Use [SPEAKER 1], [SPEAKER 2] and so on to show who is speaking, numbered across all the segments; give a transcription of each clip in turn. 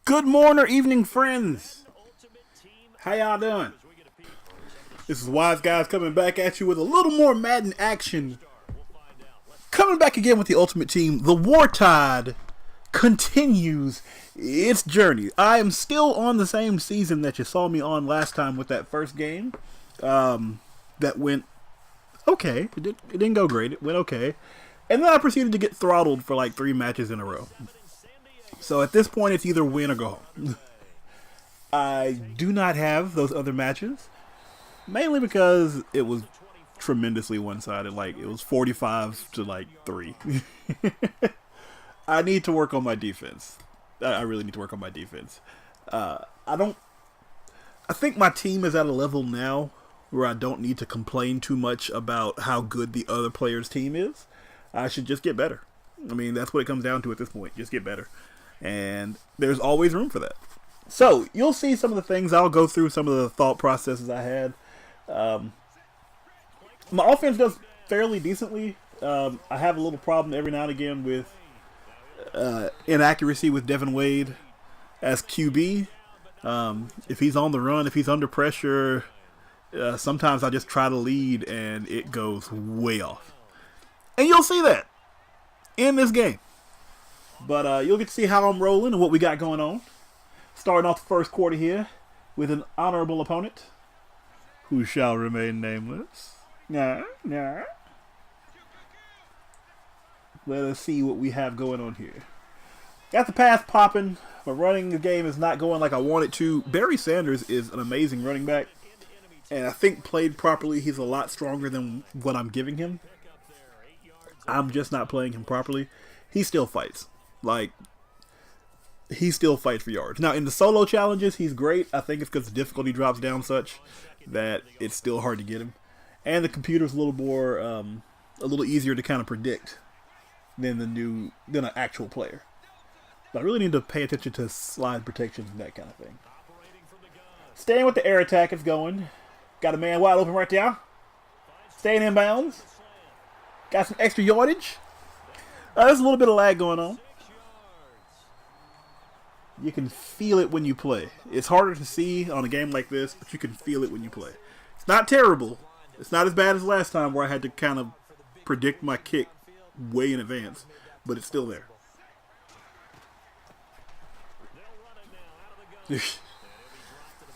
[SPEAKER 1] Good morning or evening, friends. How y'all doing? This is Wise Guys coming back at you with a little more Madden action. Coming back again with the Ultimate Team. The War Tide continues its journey. I am still on the same season that you saw me on last time with that first game. That went okay. It didn't go great. It went okay. And then I proceeded to get throttled for like 3 matches in a row. So at this point, it's either win or go home. I do not have those other matches, mainly because it was tremendously one-sided. Like, it was 45 to like 3. I need to work on my defense. I really need to work on my defense. I think my team is at a level now where I don't need to complain too much about how good the other player's team is. I should just get better. I mean, that's what it comes down to at this point. Just get better. And there's always room for that. So, you'll see some of the things. I'll go through some of the thought processes I had. My offense does fairly decently. I have a little problem every now and again with inaccuracy with Devin Wade as QB. If he's on the run, if he's under pressure, sometimes I just try to lead and it goes way off. And you'll see that in this game. But you'll get to see how I'm rolling and what we got going on. Starting off the first quarter here with an honorable opponent who shall remain nameless. Nah. Let us see what we have going on here. Got the pass popping, but running the game is not going like I want it to. Barry Sanders is an amazing running back, and I think played properly, he's a lot stronger than what I'm giving him. I'm just not playing him properly. He still fights. Like, he still fights for yards. Now, in the solo challenges, he's great. I think it's because the difficulty drops down such that it's still hard to get him. And the computer's a little more, a little easier to kind of predict than an actual player. But I really need to pay attention to slide protections and that kind of thing. Staying with the air attack, it's going. Got a man wide open right there. Staying in bounds. Got some extra yardage. There's a little bit of lag going on. You can feel it when you play. It's harder to see on a game like this, but you can feel it when you play. It's not terrible. It's not as bad as last time where I had to kind of predict my kick way in advance, but it's still there.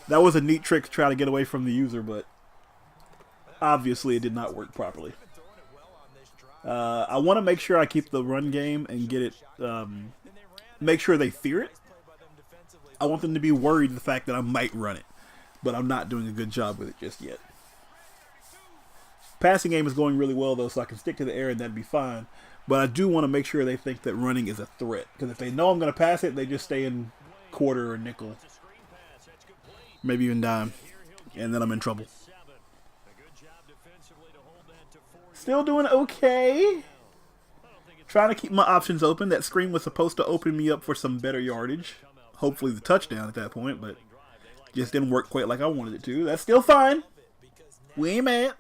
[SPEAKER 1] That was a neat trick to try to get away from the user, but obviously it did not work properly. I want to make sure I keep the run game and get it, make sure they fear it. I want them to be worried the fact that I might run it, but I'm not doing a good job with it just yet. Passing game is going really well, though, so I can stick to the air and that'd be fine. But I do want to make sure they think that running is a threat, because if they know I'm going to pass it, they just stay in quarter or nickel, maybe even dime, and then I'm in trouble. Still doing okay. Trying to keep my options open. That screen was supposed to open me up for some better yardage. Hopefully the touchdown at that point, but just didn't work quite like I wanted it to. That's still fine. We ain't mad.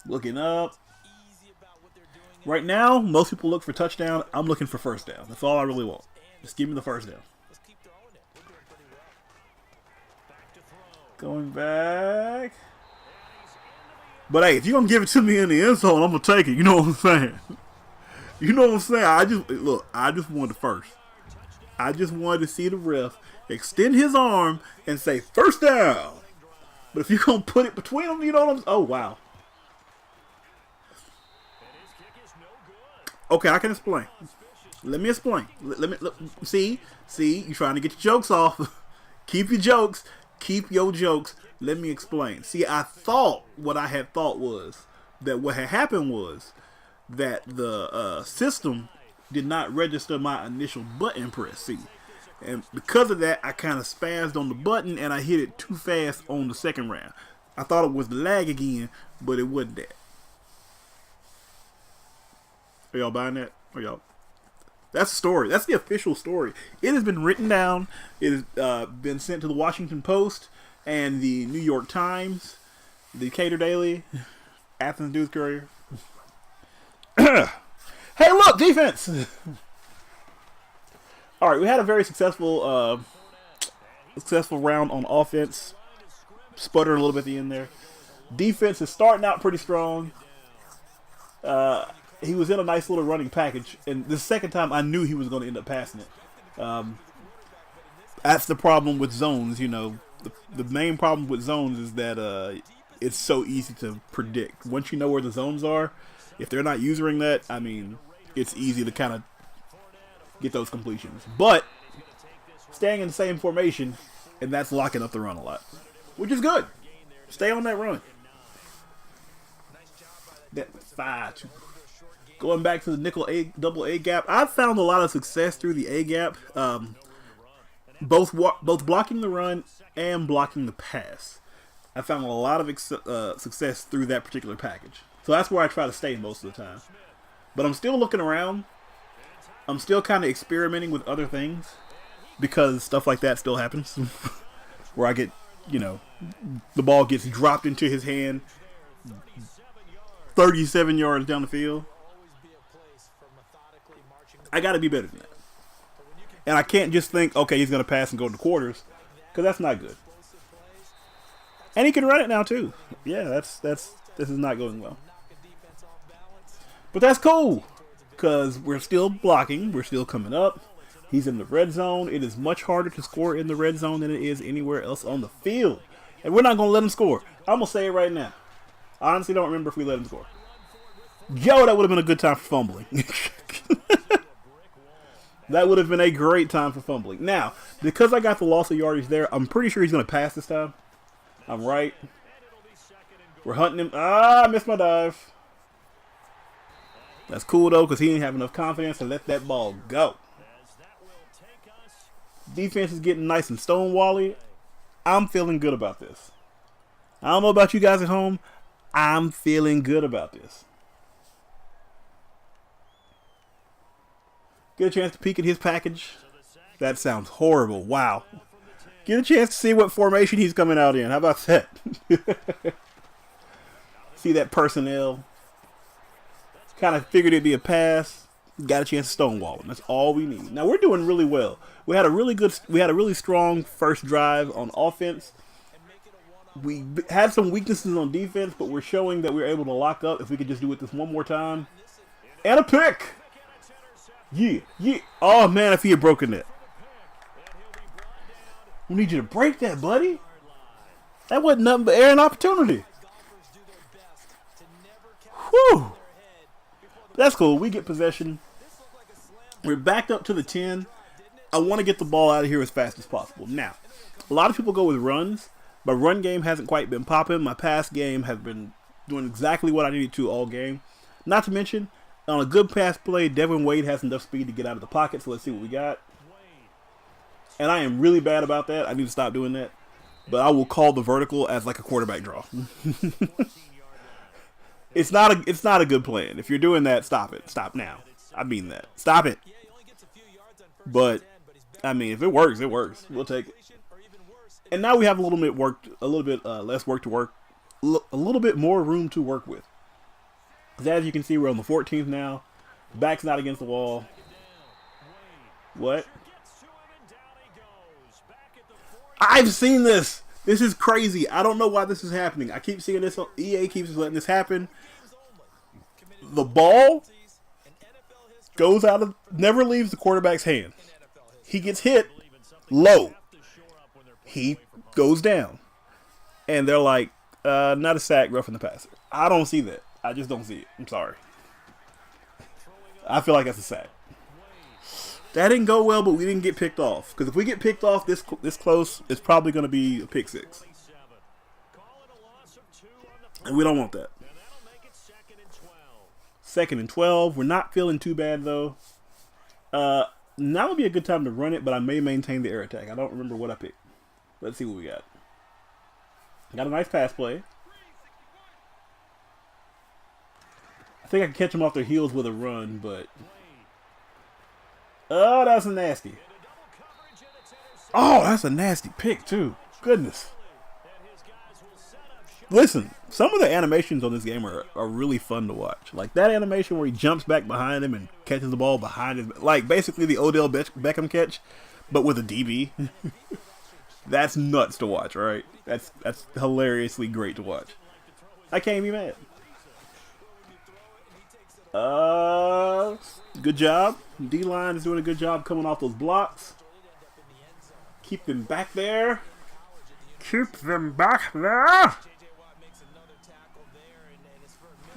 [SPEAKER 1] Looking up. Right now, most people look for touchdown. I'm looking for first down. That's all I really want. Just give me the first down. Going back. But hey, if you're going to give it to me in the end zone, I'm going to take it. You know what I'm saying? You know what I'm saying? I just wanted the first. I just wanted to see the ref extend his arm and say, first down. But if you're going to put it between them, you know what I'm saying? Oh, wow. Okay, I can explain. Let me explain. See, you're trying to get your jokes off. Keep your jokes. Keep your jokes. Let me explain. See, what I had thought was that what had happened was that the system did not register my initial button press. See, and because of that, I kind of spazzed on the button and I hit it too fast on the second round. I thought it was the lag again, but it wasn't that. Are y'all buying that? Are y'all? That's the story. That's the official story. It has been written down. It has been sent to the Washington Post and the New York Times, the Decatur Daily, Athens News Courier. Hey, look, defense! All right, we had a very successful round on offense. Sputtered a little bit at the end there. Defense is starting out pretty strong. He was in a nice little running package, and the second time I knew he was going to end up passing it. That's the problem with zones. You know, the main problem with zones is that it's so easy to predict. Once you know where the zones are, if they're not using that, I mean, it's easy to kind of get those completions. But staying in the same formation, and that's locking up the run a lot, which is good. Stay on that run. That 5-2. Going back to the nickel double A gap, I've found a lot of success through the A gap. Both blocking the run and blocking the pass. I found a lot of success through that particular package. So that's where I try to stay most of the time. But I'm still looking around. I'm still kind of experimenting with other things because stuff like that still happens. Where I get, you know, the ball gets dropped into his hand 37 yards down the field. I got to be better than that. And I can't just think, okay, he's going to pass and go to the quarters, because that's not good. And he can run it now too. Yeah, this is not going well. But that's cool, because we're still blocking. We're still coming up. He's in the red zone. It is much harder to score in the red zone than it is anywhere else on the field. And we're not going to let him score. I'm going to say it right now. I honestly don't remember if we let him score. Yo, that would have been a good time for fumbling. That would have been a great time for fumbling. Now, because I got the loss of yardage there, I'm pretty sure he's going to pass this time. I'm right. We're hunting him. Ah, I missed my dive. That's cool, though, because he didn't have enough confidence to let that ball go. Defense is getting nice and stonewally. I'm feeling good about this. I don't know about you guys at home. I'm feeling good about this. Get a chance to peek at his package. That sounds horrible. Wow. Get a chance to see what formation he's coming out in. How about that? See that personnel. Kind of figured it'd be a pass. Got a chance to stonewall him. That's all we need. Now we're doing really well. We had a really strong first drive on offense. We had some weaknesses on defense, but we're showing that we're able to lock up if we could just do it this one more time. And a pick. Yeah. Oh, man, if he had broken it. We need you to break that, buddy. That wasn't nothing but air and opportunity. Whew. That's cool. We get possession. We're backed up to the 10. I want to get the ball out of here as fast as possible. Now, a lot of people go with runs. My run game hasn't quite been popping. My pass game has been doing exactly what I needed to all game. Not to mention, on a good pass play, Devin Wade has enough speed to get out of the pocket, so let's see what we got. And I am really bad about that. I need to stop doing that. But I will call the vertical as like a quarterback draw. It's not a good plan. If you're doing that, stop it. Stop now. I mean that. Stop it. But I mean, if it works, it works. We'll take it. And now we have a little bit less work to work, a little bit more room to work with. Because as you can see, we're on the 14th now. Back's not against the wall. What? I've seen this. This is crazy. I don't know why this is happening. I keep seeing this. EA keeps letting this happen. The ball goes out of, never leaves the quarterback's hand. He gets hit low. He goes down. And they're like, not a sack, roughing the passer. I don't see that. I just don't see it. I'm sorry. I feel like that's a sack. That didn't go well, but we didn't get picked off. Because if we get picked off this close, it's probably going to be a pick six. And we don't want that. Second and 12. We're not feeling too bad, though. Now would be a good time to run it, but I may maintain the air attack. I don't remember what I picked. Let's see what we got. Got a nice pass play. I think I can catch them off their heels with a run, but... Oh, that's a nasty. Oh, that's a nasty pick, too. Goodness. Listen, some of the animations on this game are really fun to watch. Like that animation where he jumps back behind him and catches the ball behind his, like basically the Odell Beckham catch, but with a DB. That's nuts to watch, right? That's hilariously great to watch. I can't be mad. Good job. D-line is doing a good job coming off those blocks. Keep them back there. Keep them back there.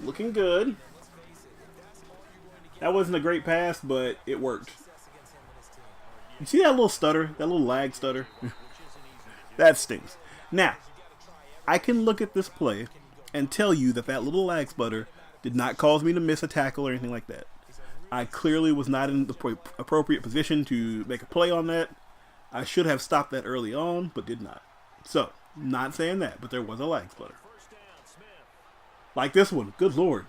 [SPEAKER 1] Looking good. That wasn't a great pass, but it worked. You see that little stutter? That little lag stutter? That stinks. Now, I can look at this play and tell you that that little lag stutter did not cause me to miss a tackle or anything like that. I clearly was not in the appropriate position to make a play on that. I should have stopped that early on, but did not. So, not saying that, but there was a lag stutter. Like this one. Good Lord.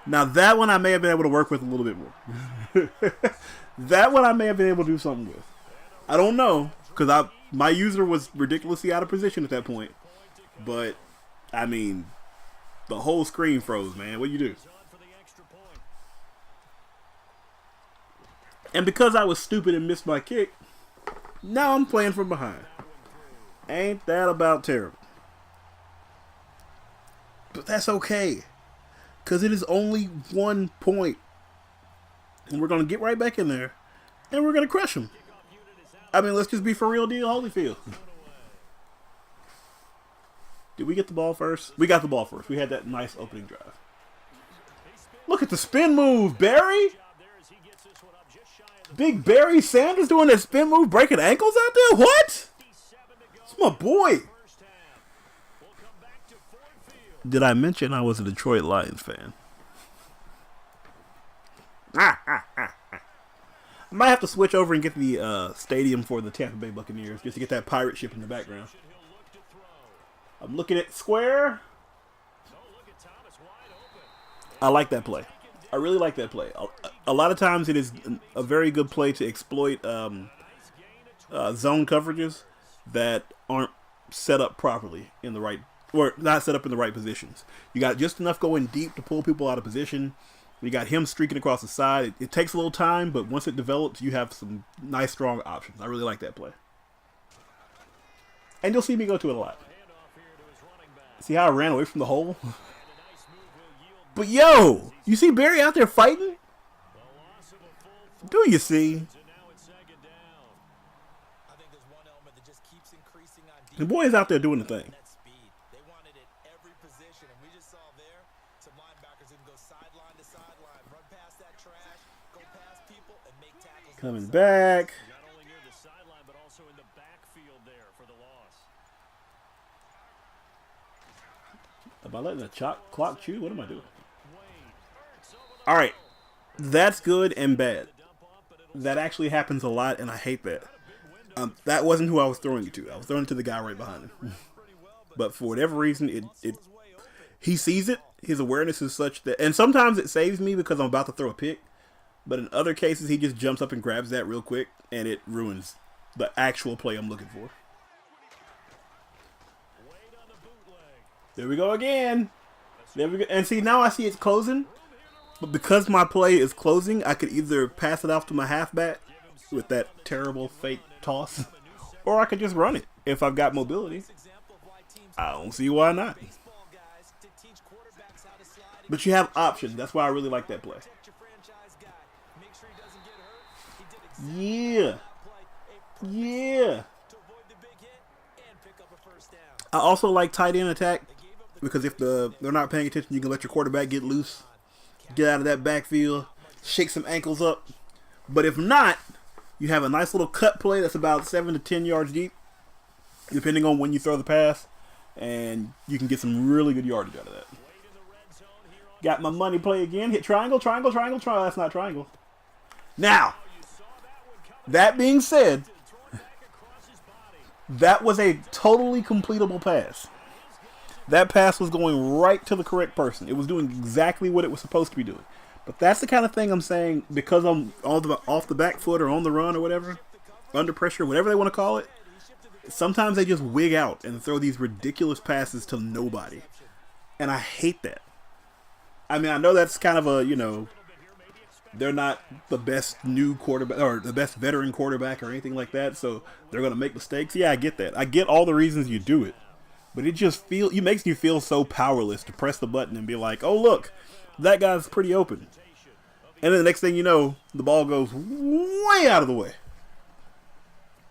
[SPEAKER 1] Now that one I may have been able to work with a little bit more. That one I may have been able to do something with. I don't know, because my user was ridiculously out of position at that point. But, I mean, the whole screen froze, man. What do you do? And because I was stupid and missed my kick, now I'm playing from behind. Ain't that about terrible? But that's okay. Because it is only 1 point. And we're going to get right back in there. And we're going to crush them. I mean, let's just be for real deal, Holyfield. Did we get the ball first? We got the ball first. We had that nice opening drive. Look at the spin move, Barry. Big Barry Sanders doing that spin move, breaking ankles out there? What? It's my boy. Did I mention I was a Detroit Lions fan? I might have to switch over and get the stadium for the Tampa Bay Buccaneers just to get that pirate ship in the background. I'm looking at square. I like that play. I really like that play. A lot of times it is a very good play to exploit zone coverages that aren't set up properly in the right, or not set up in the right positions. You got just enough going deep to pull people out of position. You got him streaking across the side. It takes a little time, but once it develops, you have some nice, strong options. I really like that play. And you'll see me go to it a lot. See how I ran away from the hole? But yo, you see Barry out there fighting? Do you see? The boy is out there doing the thing. Coming back. Am I letting the clock chew? What am I doing? Alright. That's good and bad. That actually happens a lot, and I hate that. That wasn't who I was throwing it to. I was throwing it to the guy right behind him. But for whatever reason, he sees it. His awareness is such that... And sometimes it saves me because I'm about to throw a pick. But in other cases, he just jumps up and grabs that real quick, and it ruins the actual play I'm looking for. There we go again. There we go. And see, now I see it's closing. But because my play is closing, I could either pass it off to my halfback with that terrible fake toss, or I could just run it if I've got mobility. I don't see why not. But you have options. That's why I really like that play. Yeah. Yeah. I also like tight end attack because if they're not paying attention, you can let your quarterback get loose, get out of that backfield, shake some ankles up. But if not, you have a nice little cut play that's about 7 to 10 yards deep, depending on when you throw the pass, and you can get some really good yardage out of that. Got my money play again. Hit triangle, triangle, triangle, triangle. That's not triangle. Now, that being said, that was a totally completable pass. That pass was going right to the correct person. It was doing exactly what it was supposed to be doing. But that's the kind of thing I'm saying, because I'm off the back foot or on the run or whatever, under pressure, whatever they want to call it, Sometimes they just wig out and throw these ridiculous passes to nobody. And I hate that. I mean, I know that's kind of a, you know, they're not the best new quarterback or the best veteran quarterback or anything like that, so they're going to make mistakes. Yeah, I get that. I get all the reasons you do it. But it makes you feel so powerless to press the button and be like, oh, look, that guy's pretty open. And then the next thing you know, the ball goes way out of the way.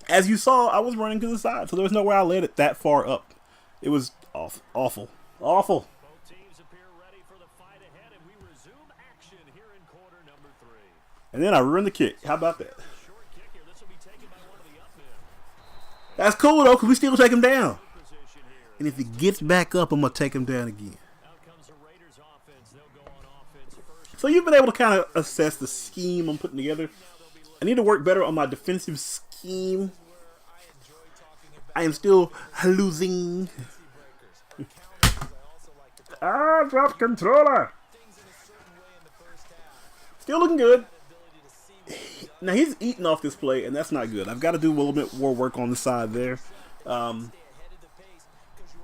[SPEAKER 1] As you saw, I was running to the side, so there was no way I let it that far up. It was awful. Awful. Awful. And then I ruined the kick. How about that? That's cool, though, because we still take him down. And if he gets back up, I'm going to take him down again. So you've been able to kind of assess the scheme I'm putting together. I need to work better on my defensive scheme. I am still losing. Drop controller. Still looking good. Now he's eating off this play, and that's not good. I've got to do a little bit more work on the side there.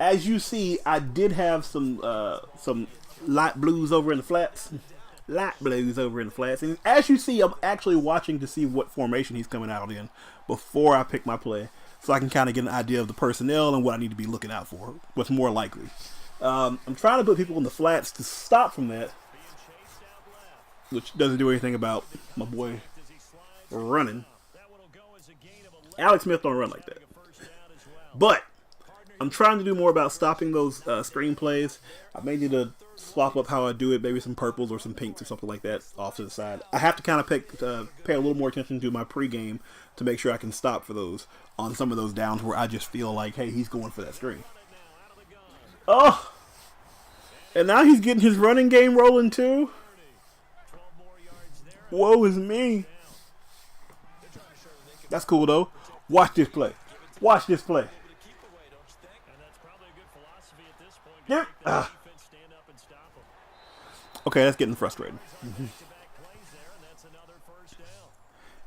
[SPEAKER 1] As you see, I did have some light blues over in the flats. Light blues over in the flats. And as you see, I'm actually watching to see what formation he's coming out in before I pick my play, so I can kind of get an idea of the personnel and what I need to be looking out for, what's more likely. I'm trying to put people in the flats to stop from that, which doesn't do anything about my boy running. Alex Smith don't run like that. But I'm trying to do more about stopping those screen plays. I may need to swap up how I do it, maybe some purples or some pinks or something like that off to the side. I have to kind of pay a little more attention to my pregame to make sure I can stop for those on some of those downs where I just feel like, hey, he's going for that screen. Oh! And now he's getting his running game rolling too. Woe is me. That's cool though. Watch this play. Watch this play. Yep. Okay, that's getting frustrating.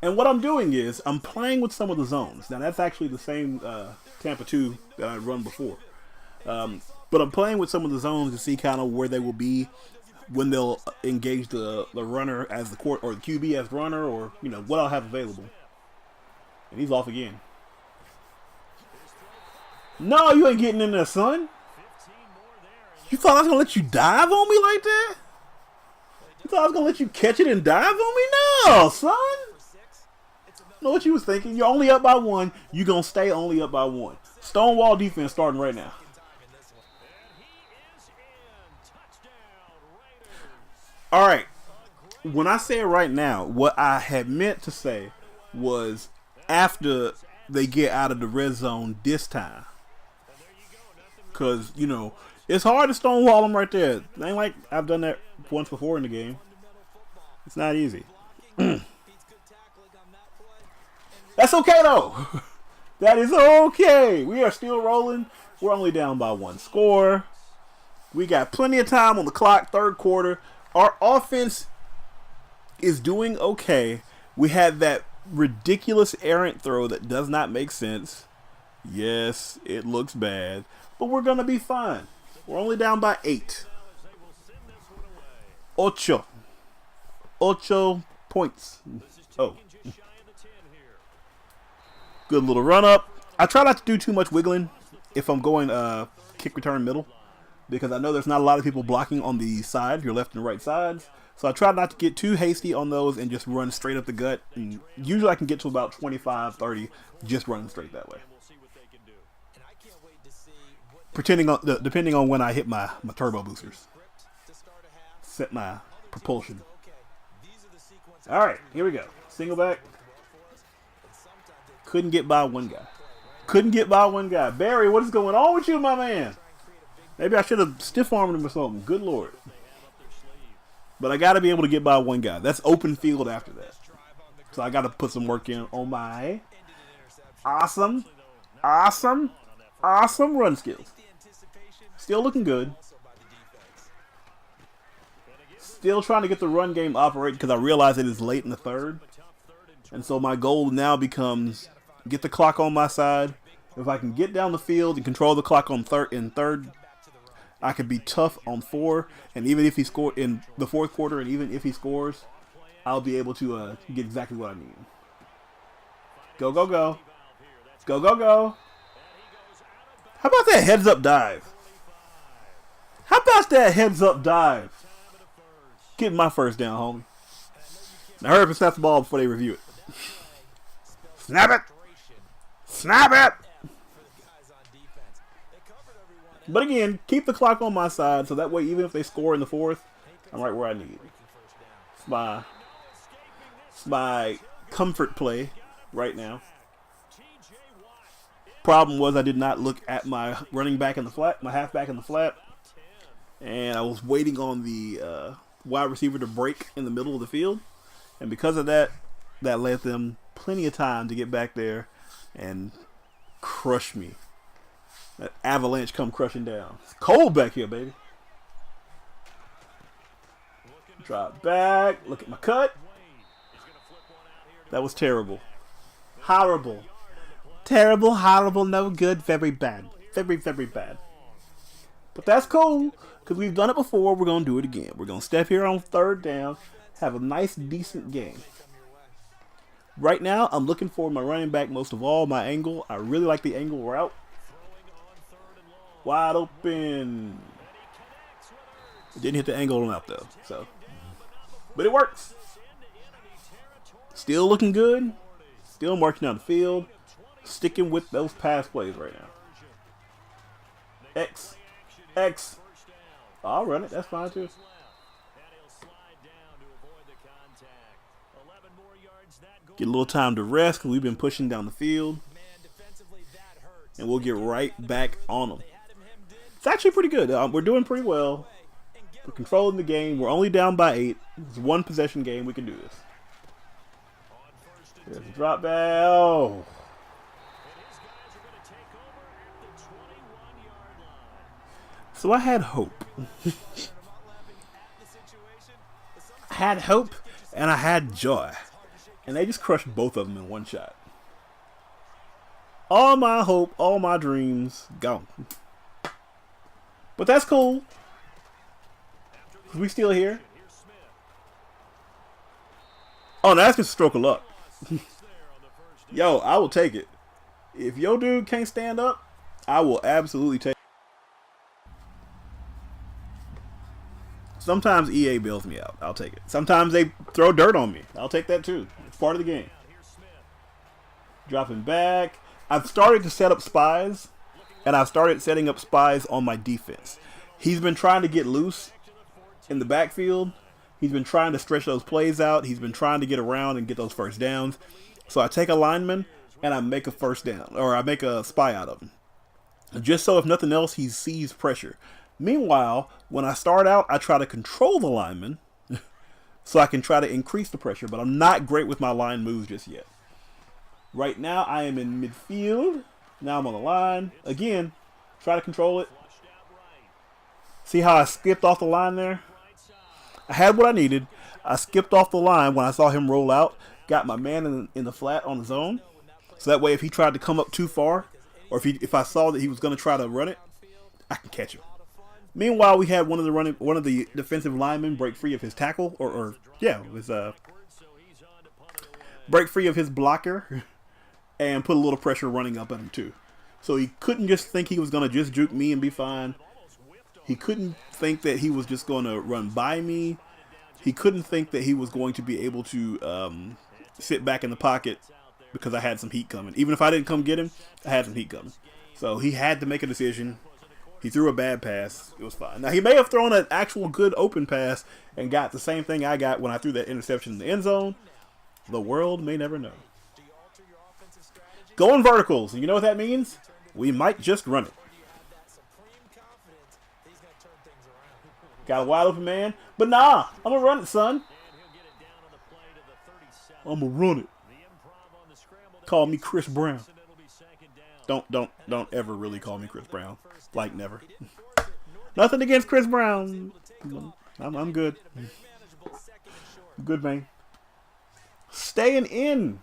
[SPEAKER 1] And what I'm doing is I'm playing with some of the zones. Now that's actually the same Tampa 2 that I run before. But I'm playing with some of the zones to see kind of where they will be when they'll engage the runner as the court or the QB as runner, or you know what I'll have available. And he's off again. No, you ain't getting in there, son. You thought I was gonna let you dive on me like that? You thought I was gonna let you catch it and dive on me? No, son. I know what you was thinking. You're only up by one. You're gonna stay only up by one. Stonewall defense starting right now. All right. When I say it right now, what I had meant to say was after they get out of the red zone this time. Because, you know, it's hard to stonewall them right there. It ain't like I've done that once before in the game. It's not easy. That's okay, though. That is okay. We are still rolling. We're only down by one score. We got plenty of time on the clock, third quarter. Our offense is doing okay. We had that ridiculous errant throw that does not make sense. Yes, it looks bad. But we're going to be fine. We're only down by 8. Ocho points. Oh. Good little run up. I try not to do too much wiggling if I'm going kick return middle, because I know there's not a lot of people blocking on the side, your left and right sides. So I try not to get too hasty on those and just run straight up the gut. And usually I can get to about 25, 30 just running straight that way. Depending on when I hit my turbo boosters. Set my propulsion. All right, here we go. Single back. Couldn't get by one guy. Barry, what is going on with you, my man? Maybe I should have stiff-armed him or something. Good Lord. But I got to be able to get by one guy. That's open field after that. So I got to put some work in on my awesome run skills. Still looking good. Still trying to get the run game operating because I realize it is late in the third. And so my goal now becomes get the clock on my side If I can get down the field and control the clock on third, I could be tough on 4. And even if he scored in the fourth quarter, and even if he scores, I'll be able to get exactly what I need. Go, go, go. Go, go, go. How about that heads-up dive? How about that heads-up dive? Getting my first down, homie. Now hurry up and snap the ball before they review it. Snap it! Snap it! But again, keep the clock on my side so that way even if they score in the fourth, I'm right where I need. It's my comfort play right now. Problem was I did not look at my running back in the flat, my halfback in the flat, and I was waiting on the wide receiver to break in the middle of the field, and because of that, that led them plenty of time to get back there and crush me. That avalanche come crushing down. It's cold back here, baby. Drop back. Look at my cut. That was terrible. Horrible. Terrible, horrible, no good, very bad. Very, very bad. But that's cool, because we've done it before. We're going to do it again. We're going to step here on third down, have a nice, decent game. Right now, I'm looking for my running back most of all, my angle. I really like the angle route. Wide open. It didn't hit the angle on out, though. But it works. Still looking good. Still marching down the field. Sticking with those pass plays right now. X. I'll run it. That's fine, too. Get a little time to rest because we've been pushing down the field. And we'll get right back on them. It's actually pretty good. We're doing pretty well. We're controlling the game. We're only down by 8. It's a one possession game. We can do this. There's a drop back. Oh. So I had hope. I had hope and I had joy. And they just crushed both of them in one shot. All my hope, all my dreams, gone. But that's cool. We still here. Oh, now that's just a stroke of luck. Yo, I will take it. If your dude can't stand up, I will absolutely take it. Sometimes EA bails me out. I'll take it. Sometimes they throw dirt on me. I'll take that too. It's part of the game. Dropping back. I've started to set up spies, and I've started setting up spies on my defense. He's been trying to get loose in the backfield. He's been trying to stretch those plays out. He's been trying to get around and get those first downs. So I take a lineman, and I make a first down, or I make a spy out of him. Just so if nothing else, he sees pressure. Meanwhile, when I start out, I try to control the lineman so I can try to increase the pressure, but I'm not great with my line moves just yet. Right now, I am in midfield. Now I'm on the line. Again, try to control it. See how I skipped off the line there? I had what I needed. I skipped off the line when I saw him roll out. Got my man in the flat on the zone. So that way, if he tried to come up too far, or if I saw that he was going to try to run it, I can catch him. Meanwhile, we had one of the defensive linemen break free of his tackle, break free of his blocker, and put a little pressure running up at him too. So he couldn't just think he was going to just juke me and be fine. He couldn't think that he was just going to run by me. He couldn't think that he was going to be able to sit back in the pocket because I had some heat coming. Even if I didn't come get him, I had some heat coming. So he had to make a decision. He threw a bad pass. It was fine. Now, he may have thrown an actual good open pass and got the same thing I got when I threw that interception in the end zone. The world may never know. Going verticals. You know what that means? We might just run it. Got a wide open man. But nah, I'm going to run it, son. I'm going to run it. Call me Chris Brown. Don't ever really call me Chris Brown. Like never. Nothing against Chris Brown. I'm good. Good, man. Staying in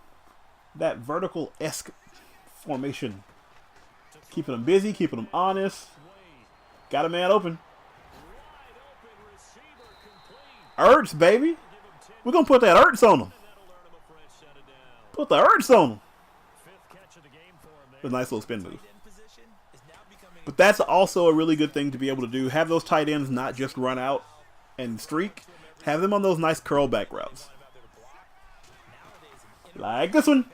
[SPEAKER 1] that vertical-esque formation. Keeping them busy, keeping them honest. Got a man open. Ertz, baby. We're going to put that Ertz on him. Put the Ertz on him. A nice little spin move. But that's also a really good thing to be able to do. Have those tight ends not just run out and streak. Have them on those nice curl back routes. Like this one.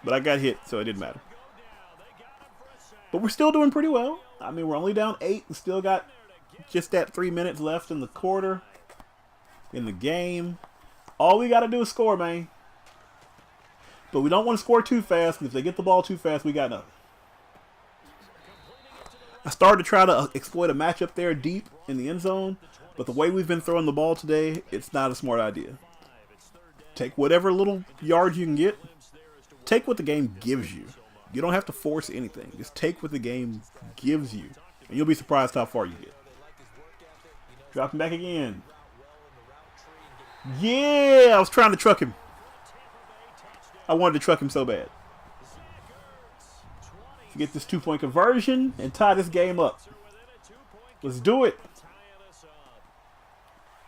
[SPEAKER 1] But I got hit, so it didn't matter. But we're still doing pretty well. I mean, we're only down 8 and still got just that 3 minutes left in the quarter. In the game. All we got to do is score, man. But we don't want to score too fast. And if they get the ball too fast, we got nothing. I started to try to exploit a matchup there deep in the end zone. But the way we've been throwing the ball today, it's not a smart idea. Take whatever little yards you can get. Take what the game gives you. You don't have to force anything. Just take what the game gives you. And you'll be surprised how far you get. Drop him back again. Yeah, I was trying to truck him. I wanted to truck him so bad. To get this 2-point conversion and tie this game up. Let's do it.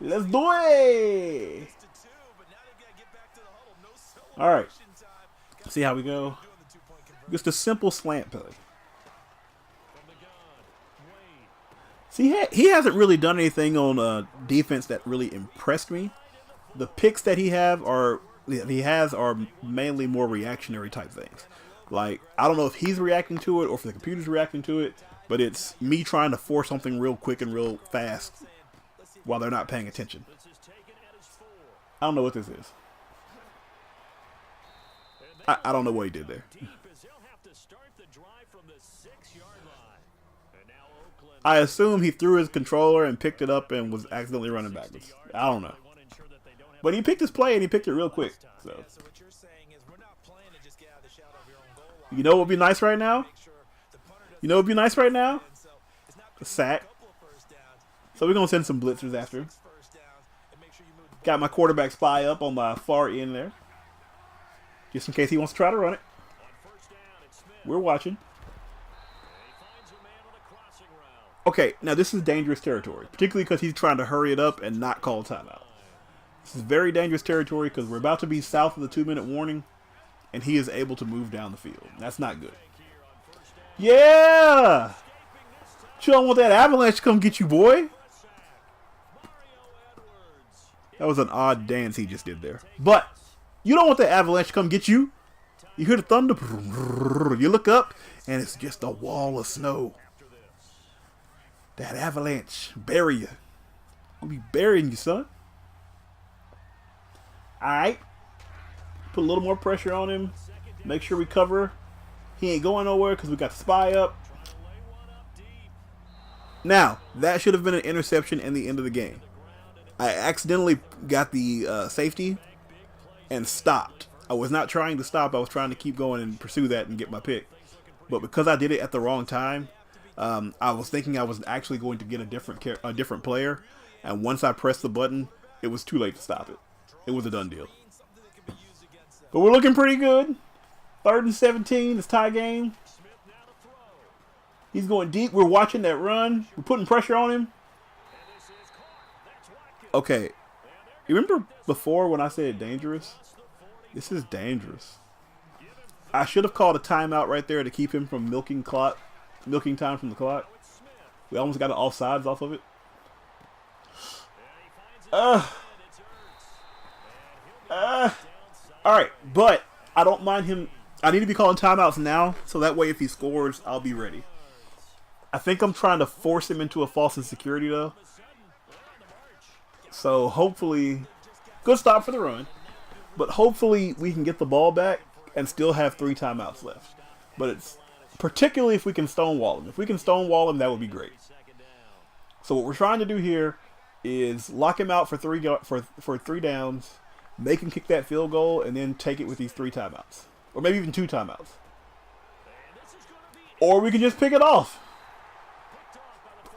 [SPEAKER 1] Let's do it. All right. See how we go. Just a simple slant play. See, he hasn't really done anything on defense that really impressed me. The picks that he has are mainly more reactionary type things. Like, I don't know if he's reacting to it or if the computer's reacting to it, but it's me trying to force something real quick and real fast while they're not paying attention. I don't know what this is. I don't know what he did there. I assume he threw his controller and picked it up and was accidentally running backwards. I don't know. But he picked his play and he picked it real quick. So, you know what would be nice right now? You know what would be nice right now? A sack. So we're going to send some blitzers after him. Got my quarterback spy up on my far end there. Just in case he wants to try to run it. We're watching. Okay, now this is dangerous territory. Particularly because he's trying to hurry it up and not call timeout. This is very dangerous territory because we're about to be south of the 2-minute warning. And he is able to move down the field. That's not good. Yeah! You don't want that avalanche to come get you, boy. That was an odd dance he just did there. But you don't want that avalanche to come get you. You hear the thunder. You look up, and it's just a wall of snow. That avalanche bury you. I'll be burying you, son. All right. Put a little more pressure on him. Make sure we cover. He ain't going nowhere because we got the spy up. Now, that should have been an interception in the end of the game. I accidentally got the safety and stopped. I was not trying to stop. I was trying to keep going and pursue that and get my pick. But because I did it at the wrong time, I was thinking I was actually going to get a different player. And once I pressed the button, it was too late to stop it. It was a done deal. But we're looking pretty good. 3rd and 17. It's tie game. He's going deep. We're watching that run. We're putting pressure on him. Okay. You remember before when I said dangerous? This is dangerous. I should have called a timeout right there to keep him from milking time from the clock. We almost got an offsides off of it. Alright, but I don't mind him. I need to be calling timeouts now, so that way if he scores, I'll be ready. I think I'm trying to force him into a false insecurity, though. So hopefully, good stop for the run. But hopefully we can get the ball back and still have 3 timeouts left. But it's particularly if we can stonewall him. If we can stonewall him, that would be great. So what we're trying to do here is lock him out for 3 downs, make him kick that field goal, and then take it with these 3 timeouts. Or maybe even 2 timeouts. Or we can just pick it off.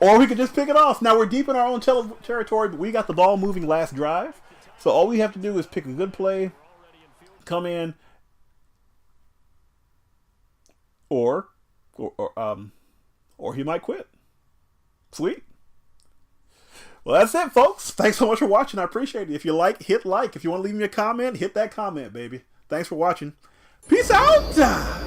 [SPEAKER 1] Now we're deep in our own territory, but we got the ball moving last drive. So all we have to do is pick a good play, come in, or or he might quit. Sweet. Well, that's it, folks. Thanks so much for watching. I appreciate it. If you like, hit like. If you want to leave me a comment, hit that comment, baby. Thanks for watching. Peace out.